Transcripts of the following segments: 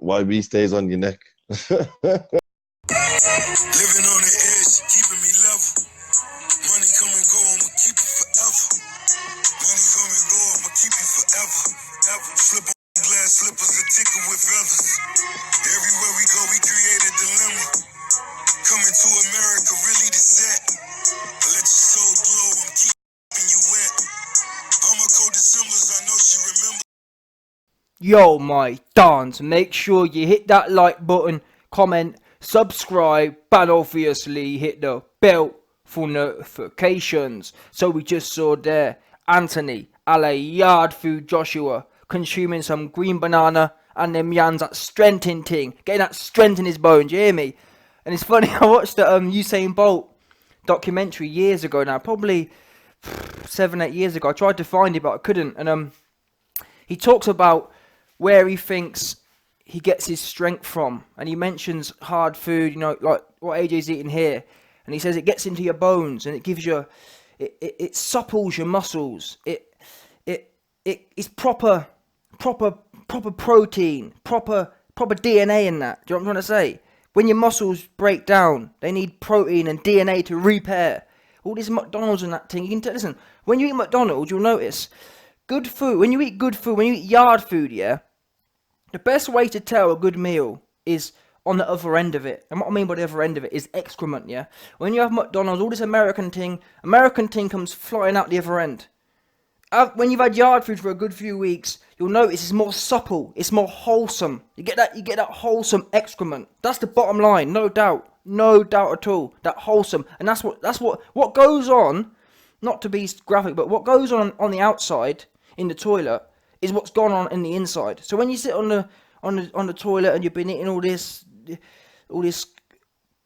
YB stays on your neck. Living on the edge, keeping me level. Money come and go, I'ma keep it forever. Money come and go, I'ma keep it forever. Ever. Slip on glass slippers, a ticker with feathers. Everywhere we go, we create a dilemma. Coming to America, really the set. I let your soul glow, I'm keeping you wet. I'ma cold Decembers, I know she remember. Yo, my dons, make sure you hit that like button, comment, subscribe, and obviously hit the bell for notifications. So we just saw there Anthony, a yard food Joshua, consuming some green banana and them yans that strengthening thing, getting that strength in his bones, you hear me? And it's funny, I watched the Usain Bolt documentary years ago now, probably 7-8 years ago. I tried to find it but I couldn't, and he talks about where he thinks he gets his strength from, and he mentions hard food, you know, like what AJ's eating here, and he says it gets into your bones and it gives you, it supples your muscles, it's proper protein, proper DNA in that. Do you know what I'm trying to say? When your muscles break down, they need protein and DNA to repair. All this McDonald's and that thing, you can tell, listen, when you eat McDonald's, you'll notice, good food, when you eat good food, when you eat yard food, yeah, the best way to tell a good meal is on the other end of it. And what I mean by the other end of it is excrement, yeah? When you have McDonald's, all this American thing comes flying out the other end. When you've had yard food for a good few weeks, you'll notice it's more supple, it's more wholesome. You get that wholesome excrement. That's the bottom line, no doubt at all. That wholesome, and that's what goes on. Not to be graphic, but what goes on the outside in the toilet is what's gone on in the inside. So when you sit on the toilet and you've been eating all this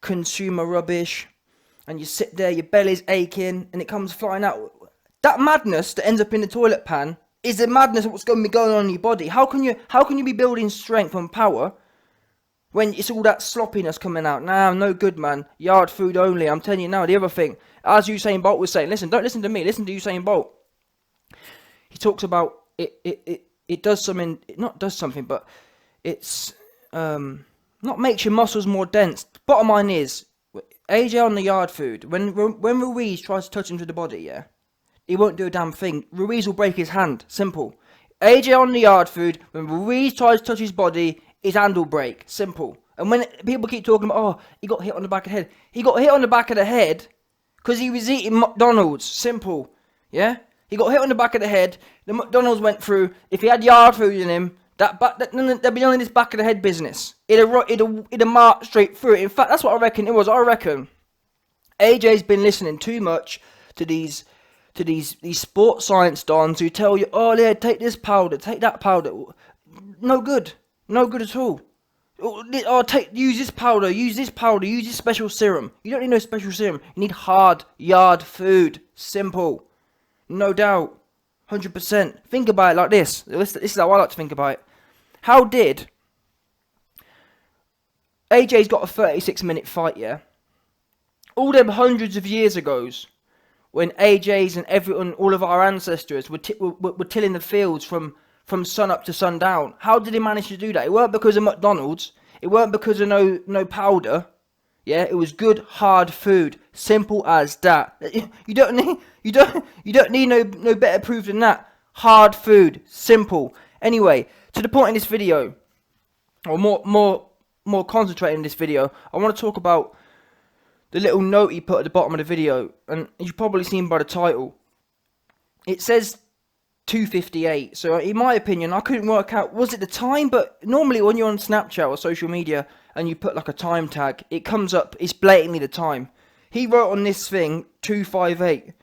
consumer rubbish, and you sit there, your belly's aching, and it comes flying out. That madness that ends up in the toilet pan is the madness of what's going to be going on in your body. How can you be building strength and power when it's all that sloppiness coming out? Nah, no good, man. Yard food only. I'm telling you now. The other thing, as Usain Bolt was saying, listen, don't listen to me. Listen to Usain Bolt. He talks about it does something. It not does something, but it's not makes your muscles more dense. Bottom line is, AJ on the yard food. When Ruiz tries to touch him to the body, yeah, he won't do a damn thing. Ruiz will break his hand. Simple. AJ on the yard food. When Ruiz tries to touch his body, his hand will break. Simple. And when people keep talking about, oh, he got hit on the back of the head. He got hit on the back of the head because he was eating McDonald's. Simple. Yeah? He got hit on the back of the head. The McDonald's went through. If he had yard food in him, there'd be none of this back of the head business. It'd march straight through it. In fact, that's what I reckon it was. I reckon AJ's been listening too much to these sports science dons who tell you, oh yeah, take this powder, take that powder. No good at all. Use this powder, use this special serum. You don't need no special serum. You need hard yard food. Simple. No doubt. 100%. Think about it like this. This is how I like to think about it. How did AJ's got a 36-minute fight, yeah? All them hundreds of years ago, when AJ's and everyone, all of our ancestors were tilling the fields from sun up to sundown. How did he manage to do that? It weren't because of McDonald's. It weren't because of no powder. Yeah, it was good hard food. Simple as that. You don't need no better proof than that. Hard food. Simple. Anyway, to the point in this video, or more concentrating in this video, I want to talk about the little note he put at the bottom of the video, and you've probably seen by the title. It says 2:58. So in my opinion, I couldn't work out, was it the time? But normally when you're on Snapchat or social media and you put like a time tag, it comes up, it's blatantly the time. He wrote on this thing 2:58.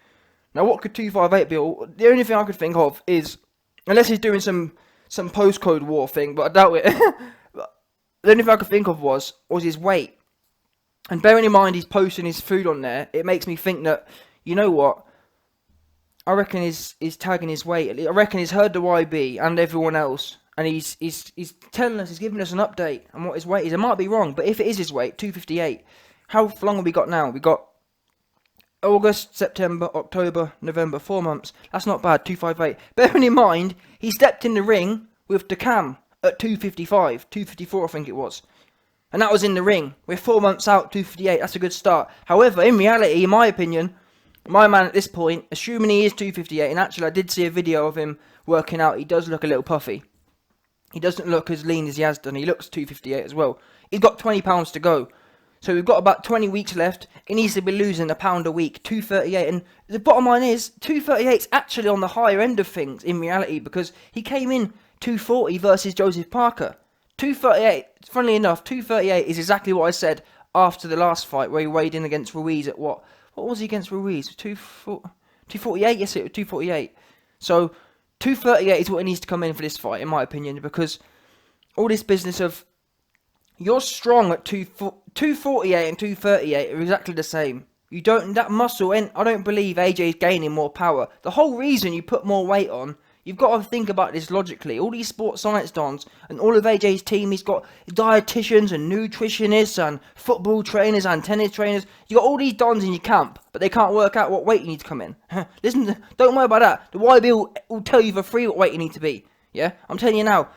Now what could 2:58 be? The only thing I could think of is, unless he's doing some postcode war thing, but I doubt it. The only thing I could think of was his weight. And bearing in mind he's posting his food on there, it makes me think that, you know what, I reckon he's tagging his weight. I reckon he's heard the YB and everyone else, and he's telling us, he's giving us an update on what his weight is. I might be wrong, but if it is his weight, 2:58, how long have we got now? We got August, September, October, November, 4 months. That's not bad, 2:58. Bearing in mind, he stepped in the ring with the cam at 255, 254 I think it was. And that was in the ring. We're 4 months out, 258, that's a good start. However, in reality, in my opinion, my man at this point, assuming he is 258, and actually I did see a video of him working out, he does look a little puffy. He doesn't look as lean as he has done. He looks 258 as well. He's got 20 pounds to go. So we've got about 20 weeks left. He needs to be losing a pound a week, 238. And the bottom line is, 238 is actually on the higher end of things in reality, because he came in 240 versus Joseph Parker. 238, funnily enough, 238 is exactly what I said after the last fight where he weighed in against Ruiz at what? What was he against Ruiz? 248? Yes, it was 248. So 238 is what he needs to come in for this fight, in my opinion, because all this business of you're strong at 248 and 238 are exactly the same. You don't, that muscle, and I don't believe AJ is gaining more power. The whole reason you put more weight on, you've got to think about this logically. All these sports science dons and all of AJ's team, he's got dietitians and nutritionists and football trainers and tennis trainers. You got all these dons in your camp, but they can't work out what weight you need to come in. Listen, don't worry about that. The YB will tell you for free what weight you need to be. Yeah, I'm telling you now.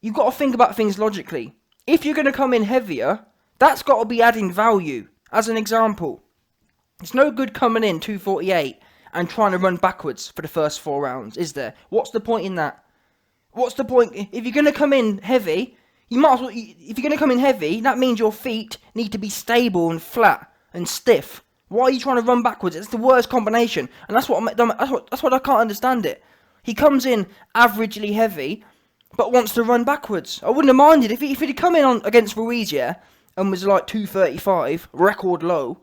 You've got to think about things logically. If you're going to come in heavier, that's got to be adding value. As an example, it's no good coming in 248 and trying to run backwards for the first 4 rounds, is there? What's the point in that? What's the point? If you're going to come in heavy, you might as well, if you're going to come in heavy, that means your feet need to be stable and flat and stiff. Why are you trying to run backwards? It's the worst combination, and that's what I can't understand it. He comes in averagely heavy, but wants to run backwards. I wouldn't have minded if he'd come in on against Ruiz, yeah, and was like 235, record low.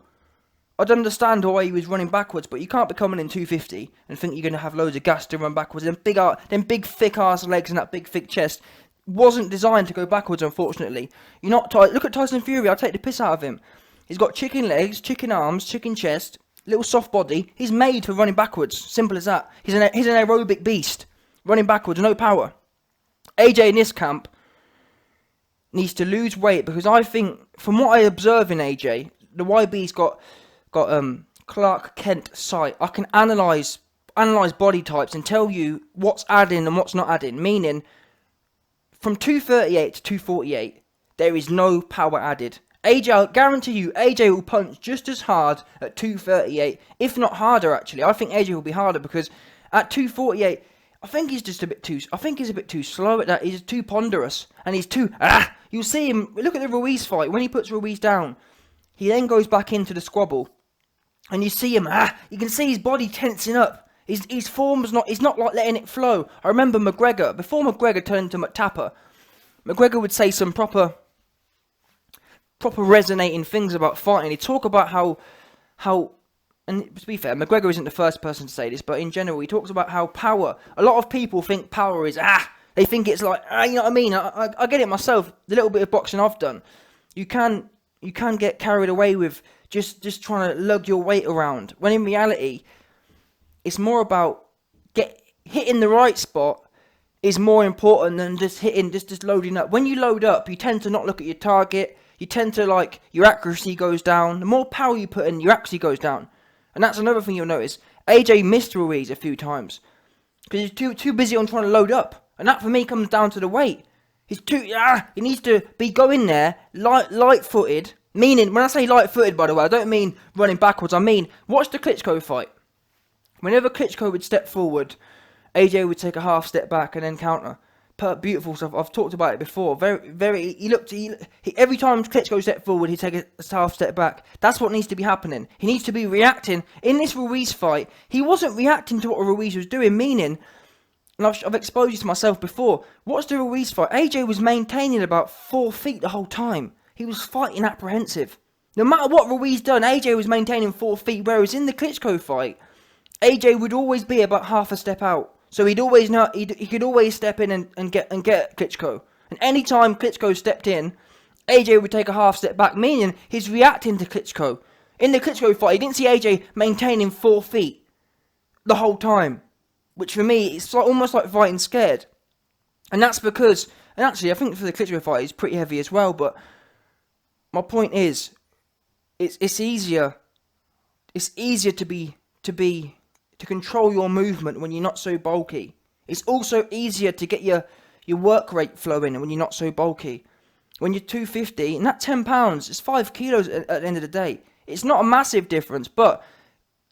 I'd understand why he was running backwards, but you can't be coming in 250 and think you're going to have loads of gas to run backwards. Them big thick ass legs and that big thick chest wasn't designed to go backwards, unfortunately. You're not tight. Look at Tyson Fury. I'll take the piss out of him. He's got chicken legs, chicken arms, chicken chest, little soft body. He's made for running backwards. Simple as that. He's an aerobic beast, running backwards, no power. AJ in this camp needs to lose weight, because I think, from what I observe in AJ, the YB's got Clark Kent sight. I can analyse body types and tell you what's adding and what's not adding. Meaning, from 238 to 248, there is no power added. AJ, I'll guarantee you, AJ will punch just as hard at 238, if not harder. Actually, I think AJ will be harder, because at 248, I think he's just a bit too. I think he's a bit too slow at that. He's too ponderous, and he's too. You'll see him. Look at the Ruiz fight. When he puts Ruiz down, he then goes back into the squabble, and you see him. You can see his body tensing up. His form's not. He's not like letting it flow. I remember McGregor, before McGregor turned to McTapper. McGregor would say some proper resonating things about fighting. He'd talk about how. And to be fair, McGregor isn't the first person to say this, but in general, he talks about how power. A lot of people think power is They think it's like you know what I mean. I get it myself. The little bit of boxing I've done, you can get carried away with just trying to lug your weight around. When in reality, it's more about hitting the right spot is more important than just loading up. When you load up, you tend to not look at your target. You tend to your accuracy goes down. The more power you put in, your accuracy goes down. And that's another thing you'll notice. AJ missed Ruiz a few times because he's too busy on trying to load up. And that for me comes down to the weight. He's he needs to be going there light-footed. Meaning, when I say light-footed, by the way, I don't mean running backwards. I mean, watch the Klitschko fight. Whenever Klitschko would step forward, AJ would take a half step back and then counter. Beautiful stuff. I've talked about it before. Very. Every time Klitschko stepped forward, he'd take a half step back. That's what needs to be happening. He needs to be reacting. In this Ruiz fight, he wasn't reacting to what Ruiz was doing. Meaning, and I've exposed you to myself before. Watch the Ruiz fight. AJ was maintaining about 4 feet the whole time. He was fighting apprehensive. No matter what Ruiz done, AJ was maintaining 4 feet. Whereas in the Klitschko fight, AJ would always be about half a step out. So he could always step in and get Klitschko. And any time Klitschko stepped in, AJ would take a half step back, meaning he's reacting to Klitschko. In the Klitschko fight, he didn't see AJ maintaining 4 feet the whole time. Which for me, it's almost like fighting scared. And that's because, and actually I think for the Klitschko fight, he's pretty heavy as well, but my point is, it's easier to control your movement when you're not so bulky. It's also easier to get your your work rate flowing when you're not so bulky. When you're 250, and that £10 is 5 kilos at the end of the day. It's not a massive difference, but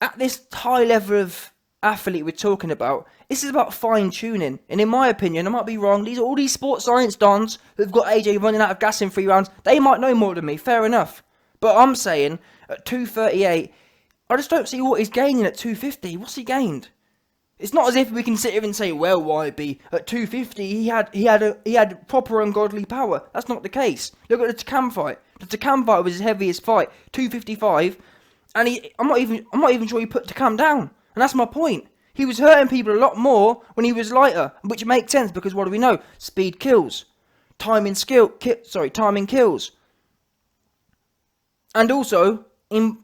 at this high level of athlete we're talking about, this is about fine-tuning. And in my opinion, I might be wrong, all these sports science dons who've got AJ running out of gas in 3 rounds, they might know more than me, fair enough. But I'm saying, at 238, I just don't see what he's gaining at 250. What's he gained? It's not as if we can sit here and say, well, YB, at 250 he had proper ungodly power. That's not the case. Look at the Takam fight. The Takam fight was his heaviest fight, 255, and I'm not even sure he put Takam down. And that's my point. He was hurting people a lot more when he was lighter, which makes sense because what do we know? Speed kills, timing kills, and also,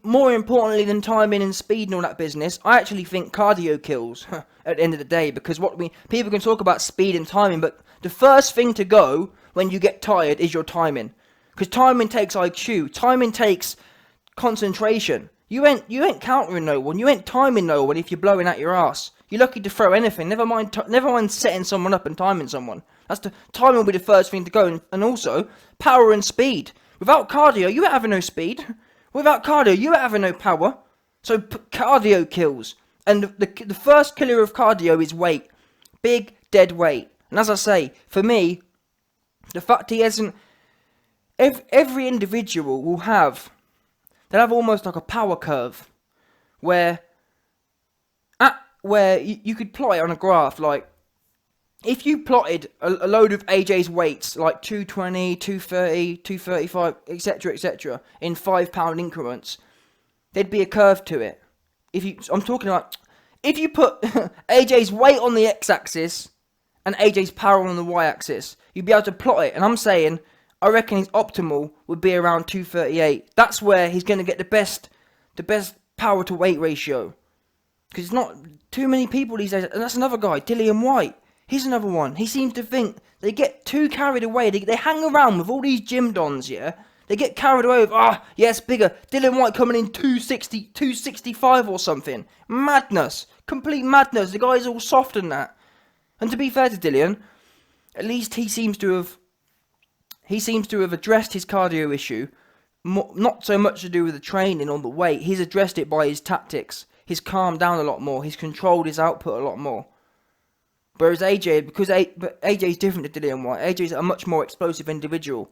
more importantly than timing and speed and all that business, I actually think cardio kills at the end of the day, because people can talk about speed and timing, but the first thing to go when you get tired is your timing, because timing takes IQ, timing takes concentration. You ain't countering no one, you ain't timing no one if you're blowing out your ass. You're lucky to throw anything, never mind setting someone up and timing someone. Timing will be the first thing to go, and also power and speed. Without cardio, you ain't having no speed. Without cardio, you ain't having no power. So cardio kills. And the first killer of cardio is weight. Big, dead weight. And as I say, for me, the fact he hasn't... Every individual will have... They'll have almost like a power curve. Where you could plot it on a graph. Like, if you plotted a load of AJ's weights, like 220, 230, 235, etc., in £5 increments, there'd be a curve to it. If you put AJ's weight on the x-axis and AJ's power on the y-axis, you'd be able to plot it. And I'm saying, I reckon his optimal would be around 238. That's where he's going to get the best power to weight ratio. Because it's not too many people these days. And that's another guy, Dillian White. He's another one. He seems to think they get too carried away. They hang around with all these gym dons, yeah? They get carried away with, yes, bigger. Dillian White coming in 260, 265 or something. Madness. Complete madness. The guy's all soft and that. And to be fair to Dillian, at least he seems to have addressed his cardio issue. Not so much to do with the training or the weight. He's addressed it by his tactics. He's calmed down a lot more. He's controlled his output a lot more. Whereas AJ's different to Dillian White. AJ's a much more explosive individual.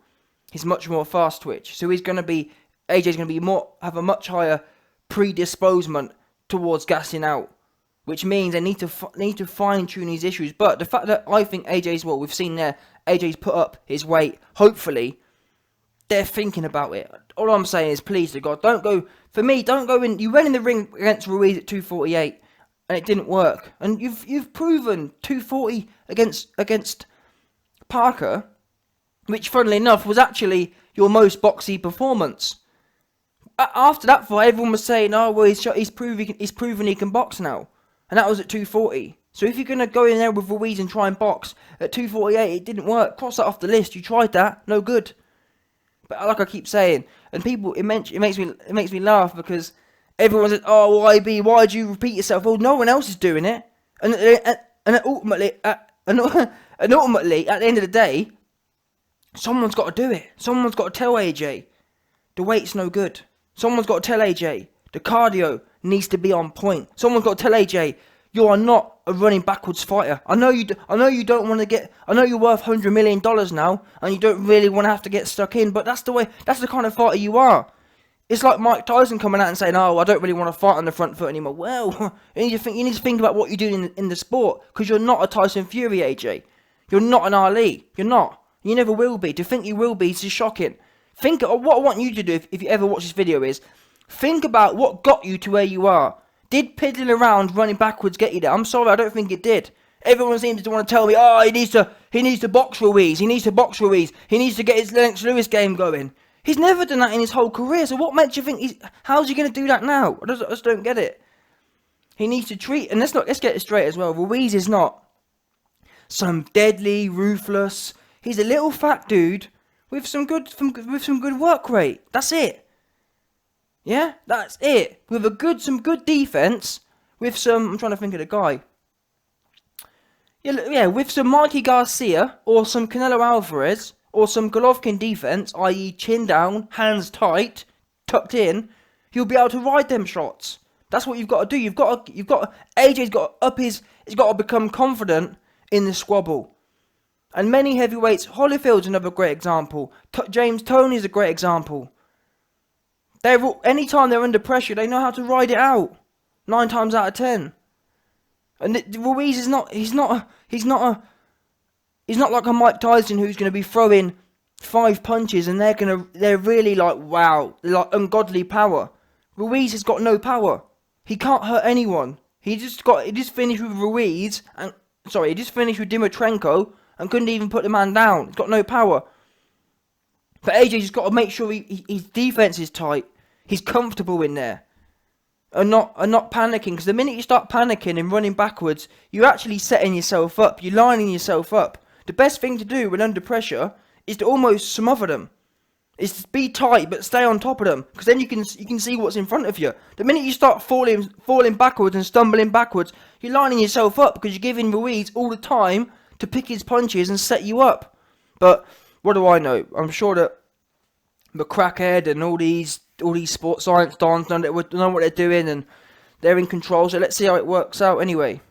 He's much more fast twitch. So AJ's going to be have a much higher predisposement towards gassing out, which means they need to fine tune these issues. But the fact that I think we've seen there, AJ's put up his weight. Hopefully, they're thinking about it. All I'm saying is, please to God, don't go in. You went in the ring against Ruiz at 248. And it didn't work. And you've proven 240 against Parker, which, funnily enough, was actually your most boxy performance. After that fight, everyone was saying, "Oh, well, he's proven he can box now," and that was at 240. So if you're gonna go in there with Ruiz and try and box at 248, it didn't work. Cross that off the list. You tried that, no good. But like I keep saying, and people, it makes me laugh because. Everyone says, "Oh, YB, why'd you repeat yourself?" Well, no one else is doing it, and ultimately, at the end of the day, someone's got to do it. Someone's got to tell AJ the weight's no good. Someone's got to tell AJ the cardio needs to be on point. Someone's got to tell AJ you are not a running backwards fighter. I know you don't want to get. I know you're worth $100 million now, and you don't really want to have to get stuck in. But that's the kind of fighter you are. It's like Mike Tyson coming out and saying, "Oh, I don't really want to fight on the front foot anymore." Well, you need to think about what you're doing in the sport, because you're not a Tyson Fury, AJ. You're not an Ali. You're not. You never will be. To think you will be is just shocking. What I want you to do if you ever watch this video is, think about what got you to where you are. Did piddling around running backwards get you there? I'm sorry, I don't think it did. Everyone seems to want to tell me, "Oh, he needs to box Ruiz. He needs to box Ruiz. He needs to get his Lennox Lewis game going." He's never done that in his whole career, so what makes you think how's he going to do that now? I just don't get it. He needs to treat, and let's get it straight as well. Ruiz is not some deadly, ruthless. He's a little fat dude with some good work rate. That's it. Yeah, that's it. With some good defense, with some. I'm trying to think of the guy. Yeah, with some Mikey Garcia or some Canelo Alvarez or some Golovkin defense, i.e. chin down, hands tight, tucked in, he'll be able to ride them shots. That's what you've got to do. AJ's got to he's got to become confident in the squabble. And many heavyweights, Holyfield's another great example. James Toney's a great example. Anytime they're under pressure, they know how to ride it out. 9 times out of 10. And Ruiz is not. He's not like a Mike Tyson who's going to be throwing 5 punches and they're really like, wow, they're like ungodly power. Ruiz has got no power. He can't hurt anyone. He just finished with Dimitrenko and couldn't even put the man down. He's got no power. But AJ just got to make sure his defense is tight. He's comfortable in there. And not panicking, because the minute you start panicking and running backwards, you're actually setting yourself up. You're lining yourself up. The best thing to do when under pressure is to almost smother them. Is to be tight but stay on top of them, because then you can see what's in front of you. The minute you start falling backwards and stumbling backwards, you're lining yourself up because you're giving Ruiz all the time to pick his punches and set you up. But what do I know? I'm sure that the crackhead and all these sports science dons know what they're doing and they're in control. So let's see how it works out anyway.